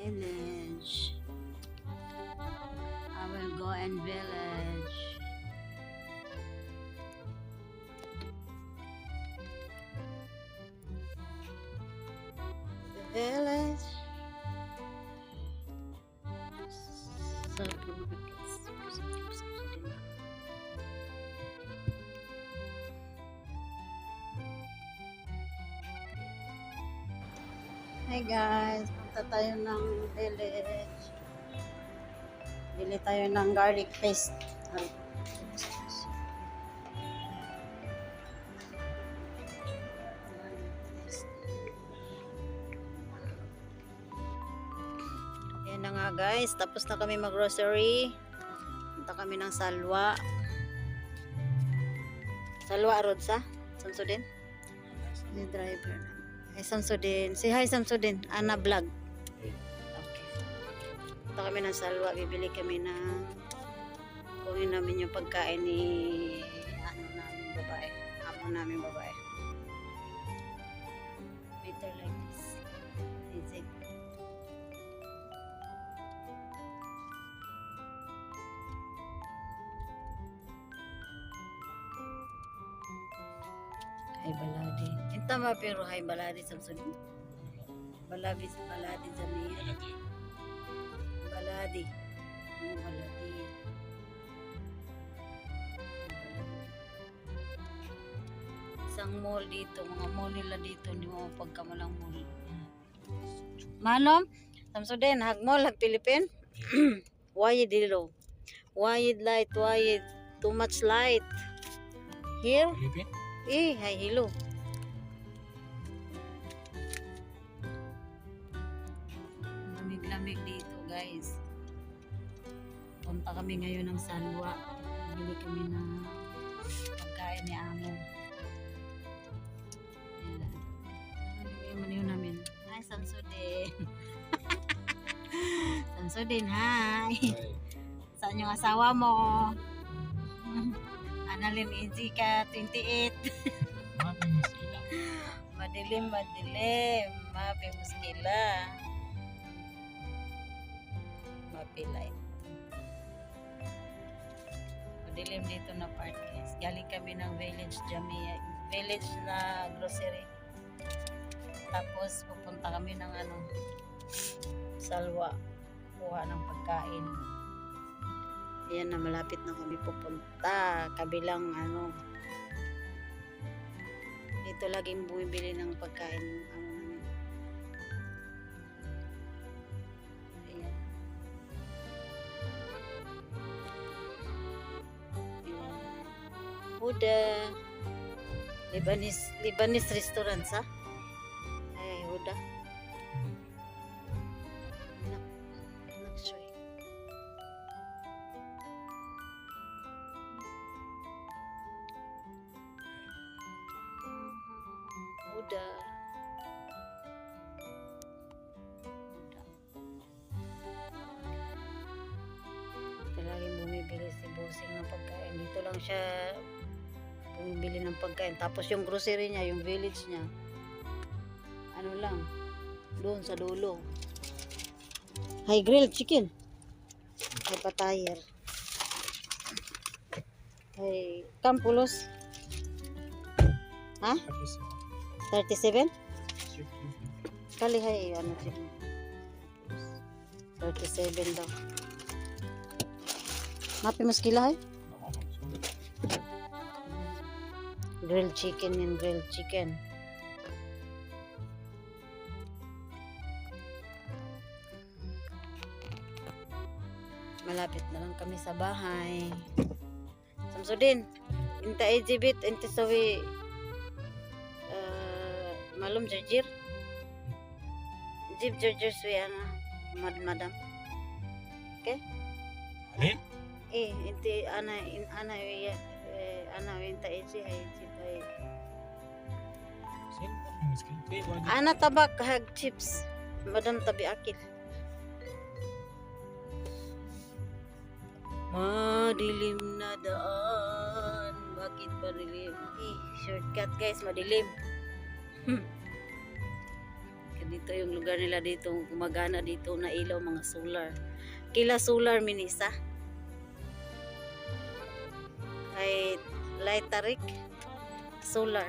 Village. I will go in village. The village. Hi guys, punta tayo ng village. Bili tayo ng garlic paste. Ayan na nga guys, tapos na kami mag-grocery. Punta kami ng Salwa. Salwa Road sa Samsudin. Yung driver na. Hi Samsudin. Say hi Samsudin. Ana vlog. Okay. Punta kami ng Salwa. Bibili kami ng kunin namin yung pagkain ni namin babae. Amo namin babae. Better like this. Is it? Hay baladi. Inta ma pero hay baladi Samsudin. Baladi Jamia. Baladi. Baladi. Isang mall dito, mga mall nila dito, hindi mo pagkamalang mall. Manom, Samsudin, hag mall, hag Philippine. Why dilo? Why light? Why too much light? Here? Philippine? Hi, hello. Lamig-lamig dito, guys. Punta kami ngayon ng Salwa. Bili kami ng pagkain ni Amo. Ano yun namin? Hi, Samsudin. Samsudin, hi. Saan yung asawa mo? Analin Inzika 28. Madilim. Mapi muskila. Mapi light. Madilim dito na part guys. Galing kami ng Village Jamia. Village na grocery. Tapos pupunta kami ng Salwa. Kuha ng pagkain. Ayan na, malapit na kami pupunta. Kabilang dito laging bumibili ng pagkain namin. Ayan. Huda. Lebanese restaurant sa? Ay, Huda. Huda. Ito laging bumibili si Bossing ng pagkain. Dito lang siya bumibili ng pagkain. Tapos yung grocery niya, yung village niya, lang, doon sa dulo. Hay grilled chicken. Hay patayer. Hay kampulos. Ha? 37? Kali hay chicken. 37 daw. Mapi mas kila hay? Grilled chicken and grilled chicken. Malapit na lang kami sa bahay. Samsudin, inta ejibit, inta sawi malum jarjir. Jib jarjir suwi madam. Okay? Alin? Inti ana inta eji hay jib hay. Ana tabak hag chips. Madam tabi akil. Madilim na daan. Bakit madilim? Shortcut guys, madilim. Dito yung lugar nila dito, gumagana dito na ilaw, mga solar. Kila solar minisa. Ay, light tarik. Solar.